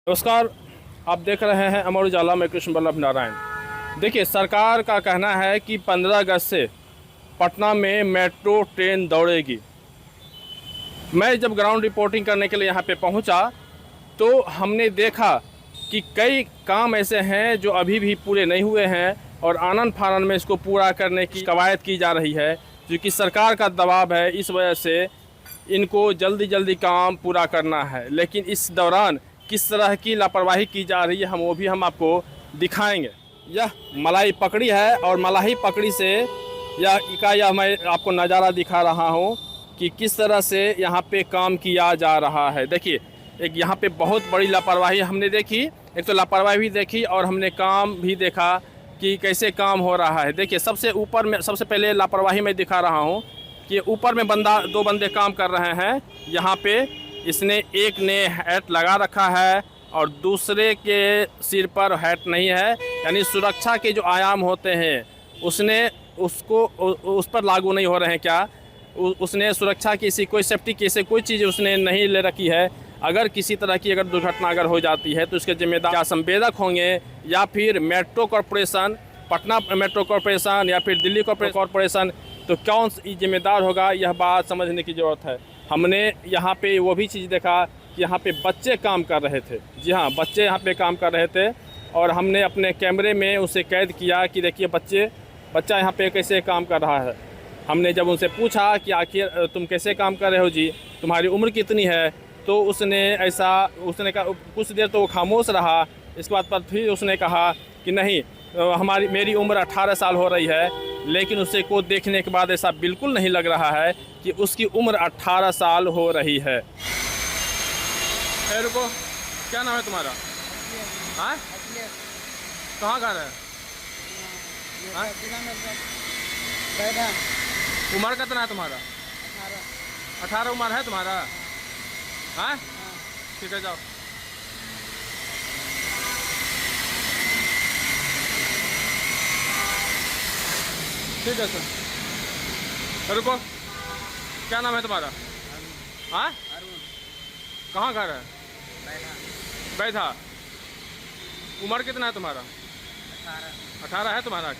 नमस्कार। आप देख रहे हैं अमर उजाला में कृष्ण वल्लभ नारायण। देखिए, सरकार का कहना है कि 15 अगस्त से पटना में मेट्रो ट्रेन दौड़ेगी। मैं जब ग्राउंड रिपोर्टिंग करने के लिए यहाँ पे पहुँचा तो हमने देखा कि कई काम ऐसे हैं जो अभी भी पूरे नहीं हुए हैं और आनन फानन में इसको पूरा करने की कवायद की जा रही है, क्योंकि सरकार का दबाव है। इस वजह से इनको जल्दी जल्दी काम पूरा करना है, लेकिन इस दौरान किस तरह की लापरवाही की जा रही है हम आपको दिखाएंगे। यह मलाई पकड़ी है और मलाई पकड़ी से यह मैं आपको नज़ारा दिखा रहा हूँ कि किस तरह से यहाँ पे काम किया जा रहा है। देखिए, एक यहाँ पे बहुत बड़ी लापरवाही हमने देखी। एक तो लापरवाही भी देखी और हमने काम भी देखा कि कैसे काम हो रहा है। देखिए, सबसे ऊपर में सबसे पहले लापरवाही मैं दिखा रहा हूँ कि ऊपर में दो बंदे काम कर रहे हैं। यहाँ पे इसने एक ने हैट लगा रखा है और दूसरे के सिर पर हैट नहीं है, यानी सुरक्षा के जो आयाम होते हैं उस पर लागू नहीं हो रहे हैं। क्या उसने सुरक्षा की कोई सेफ्टी की कोई चीज़ उसने नहीं ले रखी है। अगर किसी तरह की दुर्घटना अगर हो जाती है तो इसके जिम्मेदार क्या संवेदक होंगे, या फिर metro corporation, Patna metro corporation, या फिर दिल्ली कॉरपोरेशन, तो कौन जिम्मेदार होगा? यह बात समझने की ज़रूरत है। हमने यहाँ पे वो भी चीज़ देखा कि यहाँ पे बच्चे काम कर रहे थे। जी हाँ, बच्चे यहाँ पे काम कर रहे थे और हमने अपने कैमरे में उसे कैद किया कि देखिए बच्चा यहाँ पे कैसे काम कर रहा है। हमने जब उनसे पूछा कि आखिर तुम कैसे काम कर रहे हो जी, तुम्हारी उम्र कितनी है, तो उसने कहा, कुछ देर तो वो खामोश रहा। इसके बाद पर फिर उसने कहा कि नहीं, मेरी उम्र 18 साल हो रही है। लेकिन उसे को देखने के बाद ऐसा बिल्कुल नहीं लग रहा है कि उसकी उम्र 18 साल हो रही है। रुको, क्या नाम है तुम्हारा? हाँ, कहाँ घर है? उम्र कितना है तुम्हारा? 18 उम्र है तुम्हारा? हाँ, ठीक है, जाओ। ठीक है सर। रुको, क्या नाम है तुम्हारा? हाँ, कहाँ घर है? बैठा। उम्र कितना है तुम्हारा? 18 है तुम्हारा?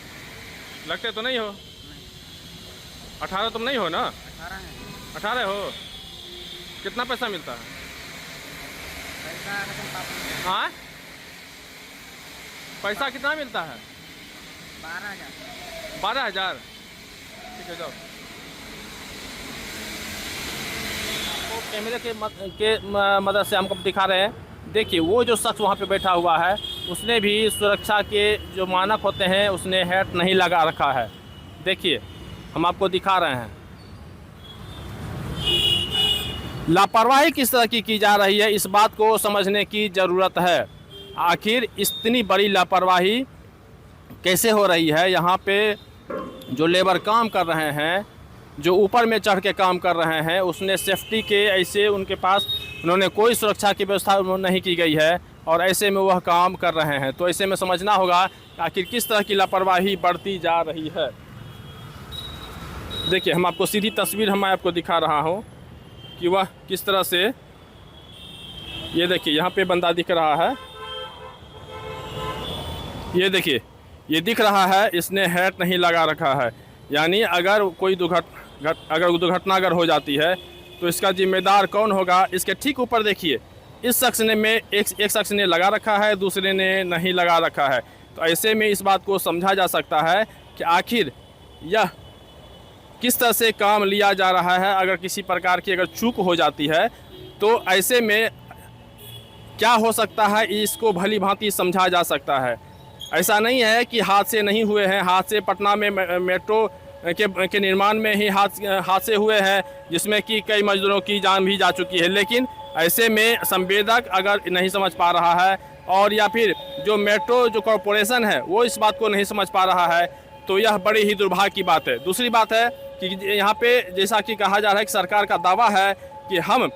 लगते तो नहीं हो? 18 तुम नहीं हो ना? 18 हो। कितना पैसा मिलता है? हाँ, पैसा कितना मिलता है? 12,000। ठीक है, जाओ। तो कैमरे के मदद से हमको दिखा रहे हैं। देखिए, वो जो शख्स वहाँ पे बैठा हुआ है उसने भी सुरक्षा के जो मानक होते हैं उसने हैट नहीं लगा रखा है। देखिए, हम आपको दिखा रहे हैं लापरवाही किस तरह की जा रही है। इस बात को समझने की ज़रूरत है। आखिर इतनी बड़ी लापरवाही कैसे हो रही है? यहाँ पे जो लेबर काम कर रहे हैं, जो ऊपर में चढ़ के काम कर रहे हैं, उसने सेफ्टी के ऐसे उन्होंने कोई सुरक्षा की व्यवस्था नहीं की गई है और ऐसे में वह काम कर रहे हैं। तो ऐसे में समझना होगा आखिर किस तरह की लापरवाही बढ़ती जा रही है। देखिए, हम आपको सीधी तस्वीर मैं आपको दिखा रहा हूँ कि वह किस तरह से, ये देखिए यहाँ पे बंदा दिख रहा है। ये देखिए, ये दिख रहा है, इसने हैट नहीं लगा रखा है। यानी अगर कोई दुर्घटना अगर हो जाती है तो इसका जिम्मेदार कौन होगा? इसके ठीक ऊपर देखिए, इस शख्स ने एक शख्स ने लगा रखा है, दूसरे ने नहीं लगा रखा है। तो ऐसे में इस बात को समझा जा सकता है कि आखिर यह किस तरह से काम लिया जा रहा है। अगर किसी प्रकार की अगर चूक हो जाती है तो ऐसे में क्या हो सकता है, इसको भली भांति समझा जा सकता है। ऐसा नहीं है कि हादसे नहीं हुए हैं। हादसे पटना में मेट्रो के निर्माण में ही हादसे हुए हैं, जिसमें कि कई मजदूरों की जान भी जा चुकी है। लेकिन ऐसे में संवेदक अगर नहीं समझ पा रहा है और या फिर जो मेट्रो जो कॉरपोरेशन है वो इस बात को नहीं समझ पा रहा है, तो यह बड़ी ही दुर्भाग्य की बात है। दूसरी बात है कि यहाँ पे जैसा कि कहा जा रहा है कि सरकार का दावा है कि हम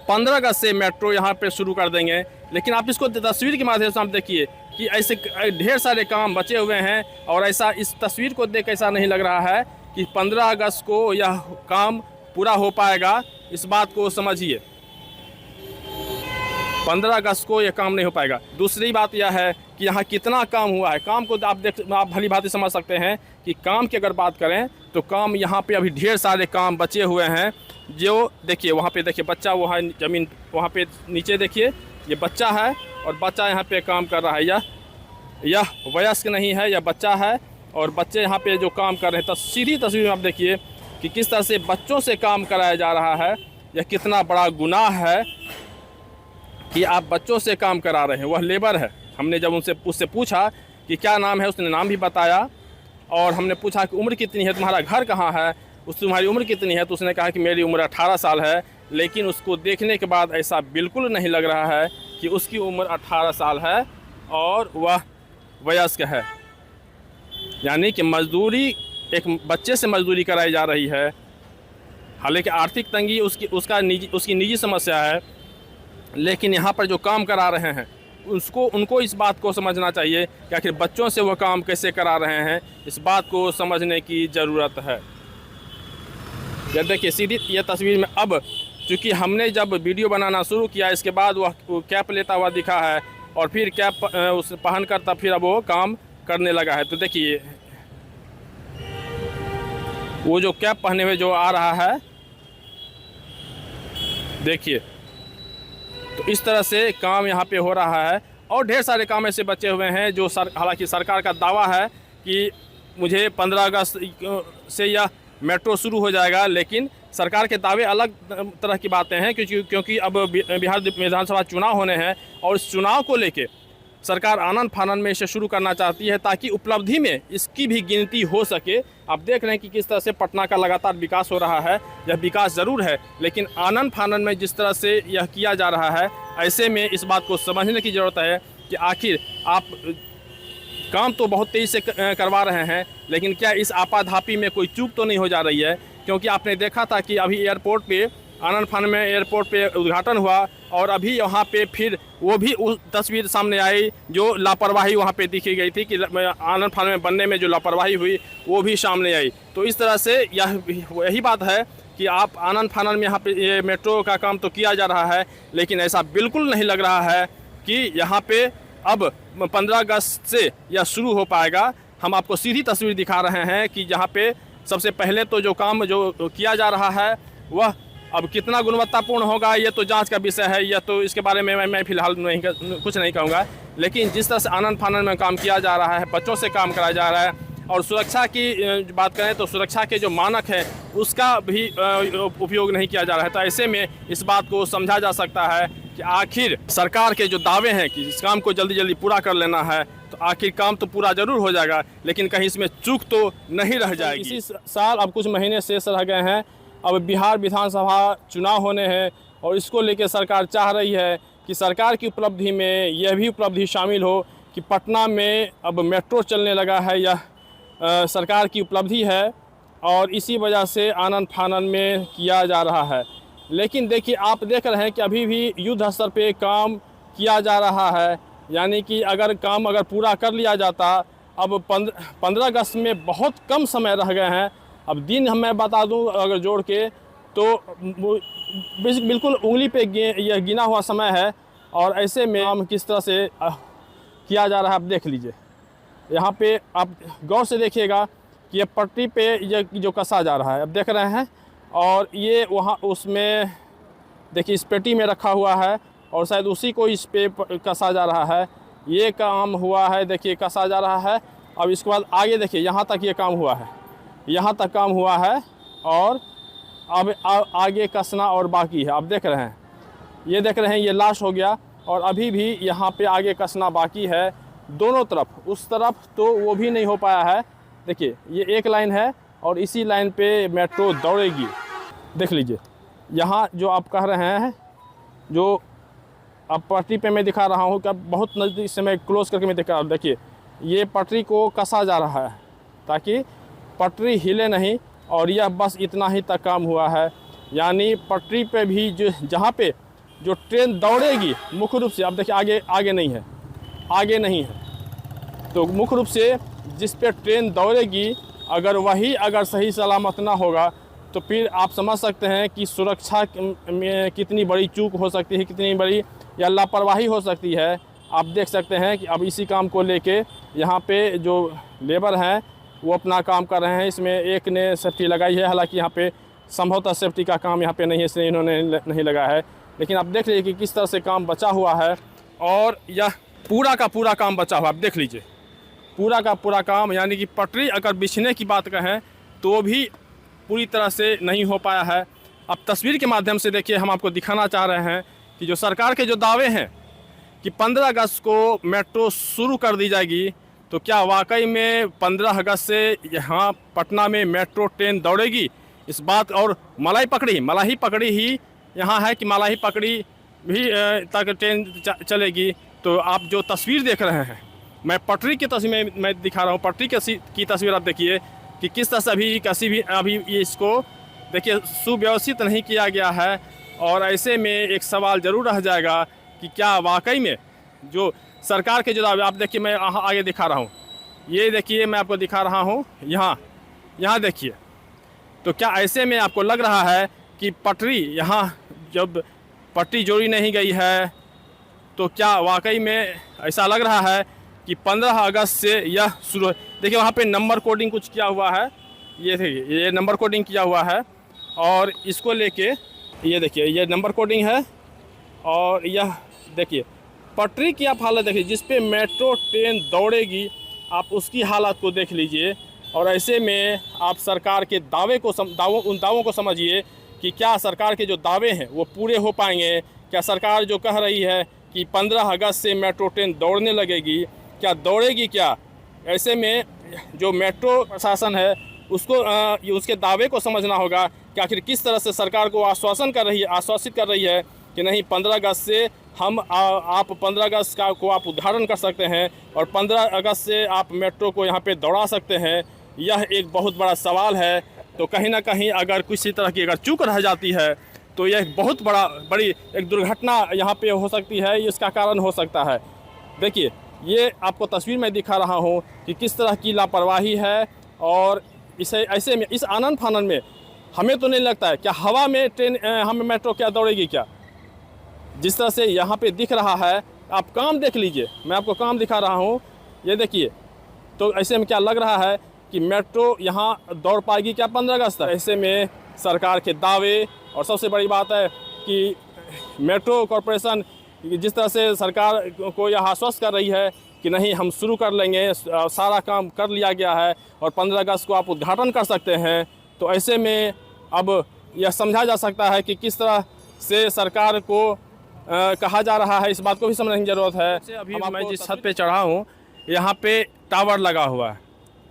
15 अगस्त से मेट्रो यहाँ पे शुरू कर देंगे। लेकिन आप इसको तस्वीर के माध्यम से आप देखिए कि ऐसे ढेर सारे काम बचे हुए हैं और ऐसा इस तस्वीर को देख ऐसा नहीं लग रहा है कि 15 अगस्त को यह काम पूरा हो पाएगा। इस बात को समझिए। 15 अगस्त को ये काम नहीं हो पाएगा। दूसरी बात यह है कि यहाँ कितना काम हुआ है। काम को आप भली भांति समझ सकते हैं कि काम की अगर बात करें तो काम यहाँ पे अभी ढेर सारे काम बचे हुए हैं। जो देखिए वहाँ पे देखिए बच्चा वहाँ ज़मीन वहाँ पे नीचे देखिए ये बच्चा है और बच्चा यहाँ पे काम कर रहा है। यह वयस्क नहीं है, यह बच्चा है और बच्चे यहाँ पे जो काम कर रहे हैं। सीधी तस्वीर में आप देखिए कि किस तरह से बच्चों से काम कराया जा रहा है। यह कितना बड़ा गुनाह है कि आप बच्चों से काम करा रहे हैं। वह लेबर है। हमने जब उससे पूछा कि क्या नाम है, उसने नाम भी बताया और हमने पूछा कि उम्र कितनी है, तुम्हारा घर कहाँ है, तुम्हारी उम्र कितनी है, तो उसने कहा कि मेरी उम्र 18 साल है। लेकिन उसको देखने के बाद ऐसा बिल्कुल नहीं लग रहा है कि उसकी उम्र 18 साल है और वह वयस्क है। यानी कि मजदूरी, एक बच्चे से मजदूरी कराई जा रही है। हालांकि आर्थिक तंगी उसकी निजी समस्या है, लेकिन यहाँ पर जो काम करा रहे हैं उनको इस बात को समझना चाहिए कि आखिर बच्चों से वो काम कैसे करा रहे हैं। इस बात को समझने की ज़रूरत है। यह देखिए सीधी यह तस्वीर में अब चूँकि हमने जब वीडियो बनाना शुरू किया इसके बाद वह कैप लेता हुआ दिखा है और फिर कैप उस पहन कर तब फिर अब वो काम करने लगा है। तो देखिए वो जो कैप पहने हुए जो आ रहा है, देखिए तो इस तरह से काम यहाँ पे हो रहा है। और ढेर सारे काम ऐसे बचे हुए हैं जो हालांकि सरकार का दावा है कि मुझे 15 अगस्त से यह मेट्रो शुरू हो जाएगा, लेकिन सरकार के दावे अलग तरह की बातें हैं क्योंकि अब बिहार विधानसभा चुनाव होने हैं और इस चुनाव को लेके सरकार आनन फानन में इसे शुरू करना चाहती है ताकि उपलब्धि में इसकी भी गिनती हो सके। आप देख रहे हैं कि किस तरह से पटना का लगातार विकास हो रहा है। यह विकास ज़रूर है, लेकिन आनन फानन में जिस तरह से यह किया जा रहा है, ऐसे में इस बात को समझने की ज़रूरत है कि आखिर आप काम तो बहुत तेज़ी से करवा रहे हैं, लेकिन क्या इस आपाधापी में कोई चूक तो नहीं हो जा रही है। क्योंकि आपने देखा था कि अभी एयरपोर्ट पे आनन फानन में एयरपोर्ट पे उद्घाटन हुआ और अभी यहाँ पे फिर वो भी उस तस्वीर सामने आई जो लापरवाही वहाँ पे दिखी गई थी कि आनन फानन में बनने में जो लापरवाही हुई वो भी सामने आई। तो इस तरह से यही बात है कि आप आनन फानन में यहाँ पे ये मेट्रो का काम तो किया जा रहा है, लेकिन ऐसा बिल्कुल नहीं लग रहा है कि यहाँ पे अब 15 अगस्त से यह शुरू हो पाएगा। हम आपको सीधी तस्वीर दिखा रहे हैं कि जहाँ पे सबसे पहले तो जो काम जो किया जा रहा है वह अब कितना गुणवत्तापूर्ण होगा ये तो जांच का विषय है। यह तो इसके बारे में मैं फिलहाल कुछ नहीं कहूँगा, लेकिन जिस तरह से आनन फानन में काम किया जा रहा है, बच्चों से काम कराया जा रहा है और सुरक्षा की बात करें तो सुरक्षा के जो मानक हैं उसका भी उपयोग नहीं किया जा रहा है। तो ऐसे में इस बात को समझा जा सकता है कि आखिर सरकार के जो दावे हैं कि इस काम को जल्दी जल्दी पूरा कर लेना है, तो आखिर काम तो पूरा ज़रूर हो जाएगा, लेकिन कहीं इसमें चूक तो नहीं रह जाएगी। इसी साल अब कुछ महीने शेष रह गए हैं, अब बिहार विधानसभा चुनाव होने हैं और इसको लेकर सरकार चाह रही है कि सरकार की उपलब्धि में यह भी उपलब्धि शामिल हो कि पटना में अब मेट्रो चलने लगा है। यह सरकार की उपलब्धि है और इसी वजह से आनन फानन में किया जा रहा है। लेकिन देखिए आप देख रहे हैं कि अभी भी युद्ध स्तर पे काम किया जा रहा है। यानी कि अगर काम पूरा कर लिया जाता, अब 15 अगस्त में बहुत कम समय रह गए हैं। अब दिन मैं बता दूं अगर जोड़ के तो बिल्कुल उंगली पे यह गिना हुआ समय है और ऐसे में काम किस तरह से किया जा रहा है आप देख लीजिए। यहाँ पे आप गौर से देखिएगा कि ये पटरी पे ये जो कसा जा रहा है अब देख रहे हैं, और ये वहाँ उसमें देखिए इस पेटी में रखा हुआ है और शायद उसी को इस पे कसा जा रहा है। ये काम हुआ है, देखिए कसा जा रहा है। अब इसके बाद आगे देखिए यहाँ तक ये काम हुआ है, यहाँ तक काम हुआ है और अब आगे कसना और बाकी है। आप देख रहे हैं, ये देख रहे हैं ये लाश हो गया और अभी भी यहाँ पे आगे कसना बाकी है दोनों तरफ। उस तरफ तो वो भी नहीं हो पाया है। देखिए ये एक लाइन है और इसी लाइन पे मेट्रो दौड़ेगी। देख लीजिए यहाँ जो आप कह रहे हैं, जो अब पटरी पे मैं दिखा रहा हूँ कि अब बहुत नज़दीक से मैं क्लोज करके मैं दिखा रहा हूँ। देखिए ये पटरी को कसा जा रहा है ताकि पटरी हिले नहीं, और यह बस इतना ही तक काम हुआ है। यानी पटरी पे भी जो जहाँ पे जो ट्रेन दौड़ेगी मुख्य रूप से, अब देखिए आगे नहीं है, आगे नहीं है, तो मुख्य रूप से जिस पे ट्रेन दौड़ेगी अगर सही सलामत ना होगा तो फिर आप समझ सकते हैं कि सुरक्षा में कितनी बड़ी चूक हो सकती है, कितनी बड़ी या लापरवाही हो सकती है। आप देख सकते हैं कि अब इसी काम को लेके यहाँ पे जो लेबर हैं वो अपना काम कर रहे हैं। इसमें एक ने सेफ्टी लगाई है, हालांकि यहाँ पे संभवतः सेफ्टी का काम यहाँ पे नहीं है, इसलिए इन्होंने नहीं लगाया है। लेकिन आप देख लीजिए कि किस तरह से काम बचा हुआ है और यह पूरा का पूरा काम बचा हुआ। आप देख लीजिए पूरा का पूरा काम, यानी कि पटरी अगर बिछने की बात कहें तो भी पूरी तरह से नहीं हो पाया है। अब तस्वीर के माध्यम से देखिए हम आपको दिखाना चाह रहे हैं कि जो सरकार के जो दावे हैं कि 15 अगस्त को मेट्रो शुरू कर दी जाएगी, तो क्या वाकई में 15 अगस्त से यहाँ पटना में मेट्रो ट्रेन दौड़ेगी? इस बात और मलाई पकड़ी ही यहाँ है कि मलाई पकड़ी भी तक ट्रेन चलेगी। तो आप जो तस्वीर देख रहे हैं, मैं पटरी की तस्वीर मैं दिखा रहा हूँ। पटरी की तस्वीर आप देखिए कि किस तरह से अभी इसको देखिए सुव्यवस्थित नहीं किया गया है। और ऐसे में एक सवाल ज़रूर रह जाएगा कि क्या वाकई में जो सरकार के जो दावे, आप देखिए मैं आगे दिखा रहा हूँ, ये देखिए मैं आपको दिखा रहा हूँ, यहाँ देखिए। तो क्या ऐसे में आपको लग रहा है कि पटरी यहाँ जब पटरी जोड़ी नहीं गई है तो क्या वाकई में ऐसा लग रहा है कि 15 अगस्त से यह शुरू? देखिए वहाँ पे नंबर कोडिंग कुछ किया हुआ है, ये देखिए ये नंबर कोडिंग किया हुआ है और इसको लेके ये देखिए ये नंबर कोडिंग है। और यह देखिए पटरी की आप हालत देखिए, जिस पे मेट्रो ट्रेन दौड़ेगी, आप उसकी हालत को देख लीजिए। और ऐसे में आप सरकार के उन दावों को समझिए कि क्या सरकार के जो दावे हैं वो पूरे हो पाएंगे। क्या सरकार जो कह रही है कि 15 अगस्त से मेट्रो ट्रेन दौड़ने लगेगी, क्या दौड़ेगी क्या? ऐसे में जो मेट्रो प्रशासन है उसके दावे को समझना होगा कि आखिर किस तरह से सरकार को आश्वासित कर रही है कि नहीं 15 अगस्त से आप 15 अगस्त को आप उद्घाटन कर सकते हैं और 15 अगस्त से आप मेट्रो को यहाँ पे दौड़ा सकते हैं। यह एक बहुत बड़ा सवाल है। तो कहीं ना कहीं अगर किसी तरह की अगर चूक रह जाती है तो यह बहुत बड़ी एक दुर्घटना यहाँ पे हो सकती है, इसका कारण हो सकता है। देखिए ये आपको तस्वीर में दिखा रहा हूँ कि किस तरह की लापरवाही है। और ऐसे में इस आनन फानन में हमें तो नहीं लगता है क्या हवा में ट्रेन हमें मेट्रो क्या दौड़ेगी क्या? जिस तरह से यहाँ पे दिख रहा है, आप काम देख लीजिए, मैं आपको काम दिखा रहा हूँ, ये देखिए। तो ऐसे में क्या लग रहा है कि मेट्रो यहाँ दौड़ पाएगी क्या 15 अगस्त तक? ऐसे में सरकार के दावे, और सबसे बड़ी बात है कि मेट्रो कॉरपोरेशन जिस तरह से सरकार को यह आश्वस्त कर रही है कि नहीं हम शुरू कर लेंगे, सारा काम कर लिया गया है और 15 अगस्त को आप उद्घाटन कर सकते हैं। तो ऐसे में अब यह समझा जा सकता है कि किस तरह से सरकार को कहा जा रहा है, इस बात को भी समझने की ज़रूरत है। अभी मैं जिस छत पे चढ़ा हूँ यहाँ पे टावर लगा हुआ है,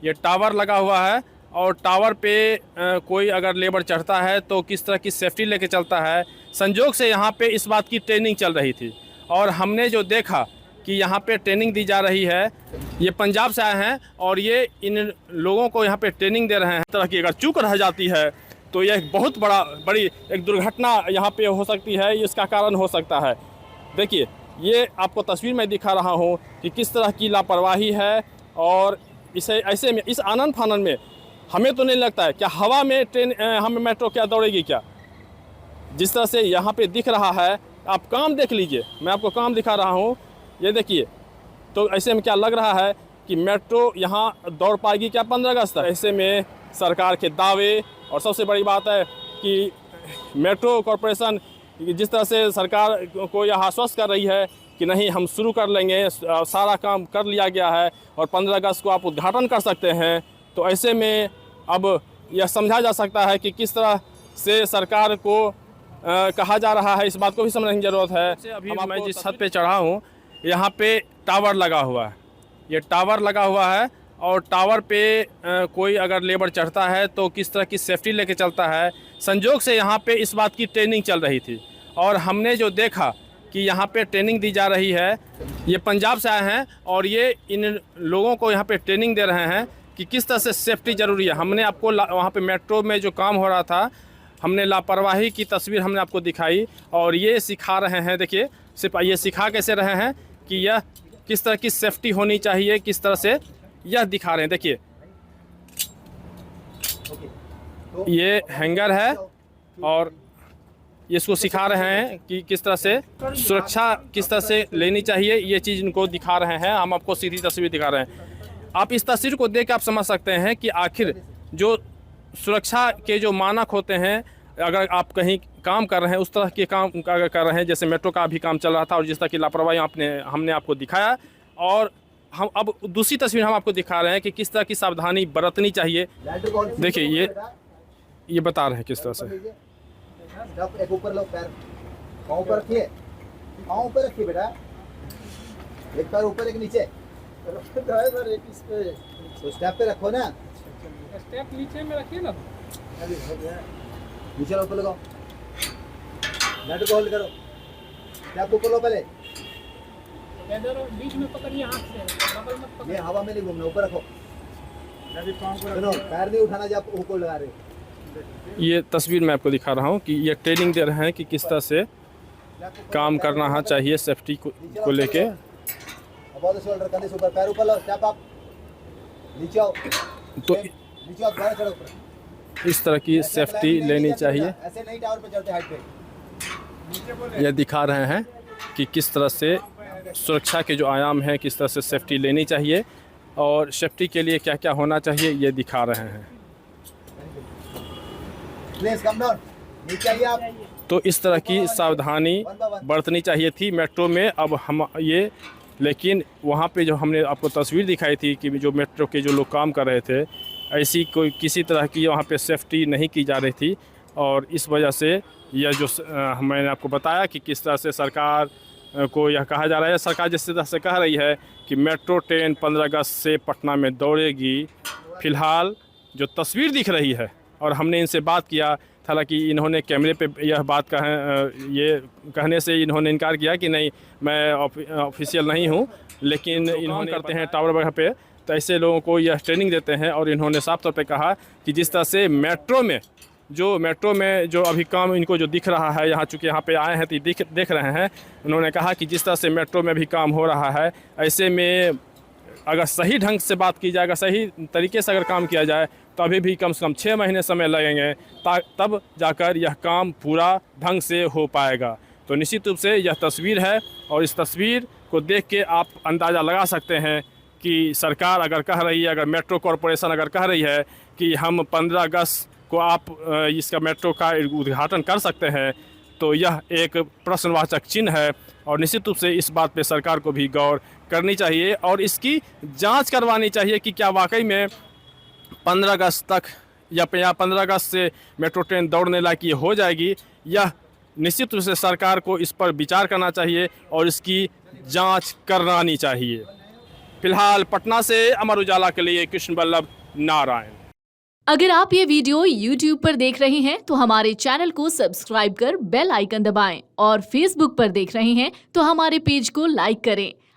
ये टावर लगा हुआ है और टावर पे कोई अगर लेबर चढ़ता है तो किस तरह की सेफ्टी लेके चलता है। संजोग से यहाँ पे इस बात की ट्रेनिंग चल रही थी और हमने जो देखा कि यहाँ पे ट्रेनिंग दी जा रही है, ये पंजाब से आए हैं और ये इन लोगों को यहाँ पे ट्रेनिंग दे रहे हैं। तरह की अगर चूक रह जाती है तो यह बहुत बड़ी एक दुर्घटना यहाँ पे हो सकती है, इसका कारण हो सकता है। देखिए ये आपको तस्वीर में दिखा रहा हूँ कि किस तरह की लापरवाही है। और ऐसे में इस आनन फानन में हमें तो नहीं लगता है क्या हवा में ट्रेन हमें मेट्रो क्या दौड़ेगी क्या? जिस तरह से यहाँ पे दिख रहा है, आप काम देख लीजिए, मैं आपको काम दिखा रहा हूँ, ये देखिए। तो ऐसे में क्या लग रहा है कि मेट्रो यहाँ दौड़ पाएगी क्या 15 अगस्त तक? ऐसे में सरकार के दावे, और सबसे बड़ी बात है कि मेट्रो कॉरपोरेशन जिस तरह से सरकार को यह आश्वस्त कर रही है कि नहीं हम शुरू कर लेंगे, सारा काम कर लिया गया है और 15 अगस्त को आप उद्घाटन कर सकते हैं। तो ऐसे में अब यह समझा जा सकता है कि किस तरह से सरकार को कहा जा रहा है, इस बात को भी समझने की ज़रूरत है। अभी मैं जिस छत पे चढ़ा हूँ यहाँ पे टावर लगा हुआ है, ये टावर लगा हुआ है और टावर पे कोई अगर लेबर चढ़ता है तो किस तरह की सेफ्टी लेके चलता है। संजोग से यहाँ पे इस बात की ट्रेनिंग चल रही थी और हमने जो देखा कि यहाँ पे ट्रेनिंग दी जा रही है, ये पंजाब से आए हैं और ये इन लोगों को यहाँ पे ट्रेनिंग दे रहे हैं कि किस तरह से सेफ्टी ज़रूरी है। हमने आपको वहाँ पे मेट्रो में जो काम हो रहा था, हमने लापरवाही की तस्वीर हमने आपको दिखाई और ये सिखा रहे हैं। देखिए सिर्फ ये सिखा कैसे रहे हैं कि यह किस तरह की सेफ्टी होनी चाहिए, किस तरह से यह दिखा रहे हैं। देखिए ये हैंगर है और ये इसको सिखा रहे हैं कि किस तरह से सुरक्षा किस तरह से लेनी चाहिए, ये चीज़ इनको दिखा रहे हैं। हम आपको सीधी तस्वीर दिखा रहे हैं। आप इस तस्वीर को देख के आप समझ सकते हैं कि आखिर जो सुरक्षा के जो मानक होते हैं, अगर आप कहीं काम कर रहे हैं उस तरह के काम अगर कर रहे हैं, जैसे मेट्रो का भी काम चल रहा था और जिस तरह की लापरवाही हमने आपको दिखाया, और हम अब दूसरी तस्वीर हम आपको दिखा रहे हैं कि किस तरह की सावधानी बरतनी चाहिए। देखिए ये बता रहे हैं किस तरह से। एक ऊपर लो, पैर पाँव ऊपर रखिए, पाँव ऊपर रखिए बेटा, एक पैर ऊपर एक नीचे, ड्राइवर एक इस पे, तो स्टेप पे रखो ना, स्टेप नीचे में रखिए ना, नीचे ऊपर लगाओ, नट को होल्ड करो, स्टेप ऊपर लो पहले, इधर बीच में पकड़िए हाथ से, बगल मत पकड़िए, ये हवा में नहीं घूमना, ऊपर रखो, सुनो पैर नहीं उठाना जब आप ऊपर लगा रहे हो। ये तस्वीर मैं आपको दिखा रहा हूँ कि ये ट्रेनिंग दे रहे हैं कि किस तरह से काम करना चाहिए सेफ्टी को लेके। अब शोल्डर कंधे से ऊपर, पैर ऊपर लो, स्टेप अप, नीचे आओ, तो नीचे आओ, पैर चढ़ो ऊपर, इस तरह की सेफ्टी लेनी चाहिए। ऐसे नहीं टावर पे चढ़ते हाइट पे। ये दिखा रहे हैं कि किस तरह से सुरक्षा के जो आयाम हैं, किस तरह से सेफ्टी लेनी चाहिए और सेफ्टी के लिए क्या क्या होना चाहिए, ये दिखा रहे हैं। प्लीज कम डाउन, नीचे आइए आप। तो इस तरह की सावधानी बरतनी चाहिए थी मेट्रो में। अब हम ये, लेकिन वहाँ पे जो हमने आपको तस्वीर दिखाई थी कि जो मेट्रो के जो लोग काम कर रहे थे, ऐसी कोई किसी तरह की वहाँ पे सेफ्टी नहीं की जा रही थी। और इस वजह से यह जो मैंने आपको बताया कि किस तरह से सरकार को यह कहा जा रहा है, सरकार जिस तरह से कह रही है कि मेट्रो ट्रेन 15 अगस्त से पटना में दौड़ेगी। फ़िलहाल जो तस्वीर दिख रही है, और हमने इनसे बात किया, हालांकि इन्होंने कैमरे पे यह बात ये कहने से इन्होंने इनकार किया कि नहीं मैं ऑफिशियल नहीं हूं, लेकिन इन्होंने करते हैं टावर वगैरह पे, तो ऐसे लोगों को यह ट्रेनिंग देते हैं। और इन्होंने साफ तौर पे कहा कि जिस तरह से मेट्रो में जो अभी काम इनको जो दिख रहा है, चूँकि यहाँ पे आए हैं तो देख रहे हैं, उन्होंने कहा कि जिस तरह से मेट्रो में भी काम हो रहा है, ऐसे में अगर सही ढंग से बात की जाएगा, सही तरीके से अगर काम किया जाए, तो अभी भी कम से कम 6 महीने समय लगेंगे, तब जाकर यह काम पूरा ढंग से हो पाएगा। तो निश्चित रूप से यह तस्वीर है, और इस तस्वीर को देख के आप अंदाज़ा लगा सकते हैं कि सरकार अगर कह रही है, अगर मेट्रो कॉरपोरेशन अगर कह रही है कि हम 15 अगस्त को आप इसका मेट्रो का उद्घाटन कर सकते हैं, तो यह एक प्रश्नवाचक चिन्ह है। और निश्चित रूप से इस बात पे सरकार को भी गौर करनी चाहिए और इसकी जांच करवानी चाहिए कि क्या वाकई में 15 अगस्त तक या 15 अगस्त से मेट्रो ट्रेन दौड़ने लायक ये हो जाएगी। यह निश्चित रूप से सरकार को इस पर विचार करना चाहिए और इसकी जांच करवानी चाहिए। फिलहाल पटना से अमर उजाला के लिए कृष्ण बल्लभ नारायण। अगर आप ये वीडियो YouTube पर देख रहे हैं तो हमारे चैनल को सब्सक्राइब कर बेल आइकन दबाएं, और Facebook पर देख रहे हैं तो हमारे पेज को लाइक करें।